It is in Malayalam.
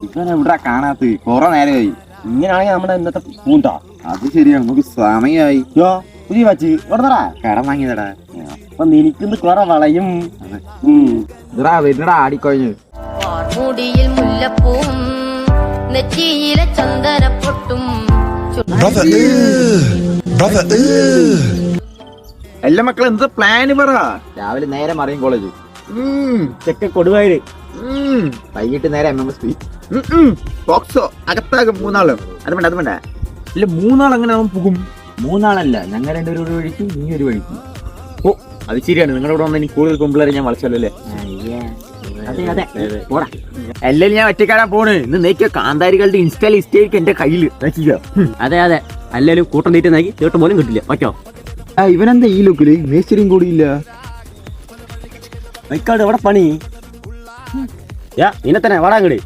ഇവനെ ഇവിടെ കാണാത്ത കൊറേ നേരമായി. ഇങ്ങനെയാണെങ്കിൽ നമ്മുടെ ഇന്നത്തെ പൂണ്ടാ. അത് ശരിയാണ്, നമുക്ക് സമയമായി. പുതിയ വച്ച് ഇവിടെടാ കടം വാങ്ങിയതടാ. അപ്പൊ നിനക്കിന്ന് കുറെ വളയും. വരുന്നടാ ആടിക്കൊഴിഞ്ഞ്. മുടിയിൽ മുല്ലപ്പൂവും നെറ്റിയിലെ ചന്ദനപ്പൊട്ടും. എല്ലാ മക്കളും എന്താ പ്ലാന് പറ. രാവിലെ നേരെ മറിയും കോളേജ്, ചെക്ക കൊടുവായിര്. വൈകിട്ട് നേരെ MMS ബോക്സോ അകത്താകും. മൂന്നാളും അത് വേണ്ട. ഇല്ല, മൂന്നാൾ അങ്ങനെ അവൻ പോകും. മൂന്നാളല്ല, ഞങ്ങൾ രണ്ടുപേരും ഒരു വഴിക്ക്, നീ ഒരു വഴിക്ക്. ഓ അത് ശരിയാണ്. നിങ്ങളോട് വന്ന എനിക്ക് കൂടുതൽ പെമ്പിള്ളേരെ ഞാൻ വളച്ചല്ലോ അല്ലേ? എല്ലാരും ഞാൻ ഒറ്റക്കാരാ പോണ്. ഇന്ന് നേക്കിയ കാന്താരികളുടെ ഇൻസ്റ്റാ ലിസ്റ്റ് എന്റെ കയ്യില്. അതെ അല്ലേലും കൂട്ടം തീറ്റ നോക്കി തീട്ടം പോലും കിട്ടില്ല. പറ്റോ? ഇവനെന്താ ഈ ലുക്കില്? മേസ്തിരിയും കൂടിയില്ല. മൈക്കാട് എവിടെ പണി? ഇന്നെ തന്നെ വാടാ അങ്ങട്.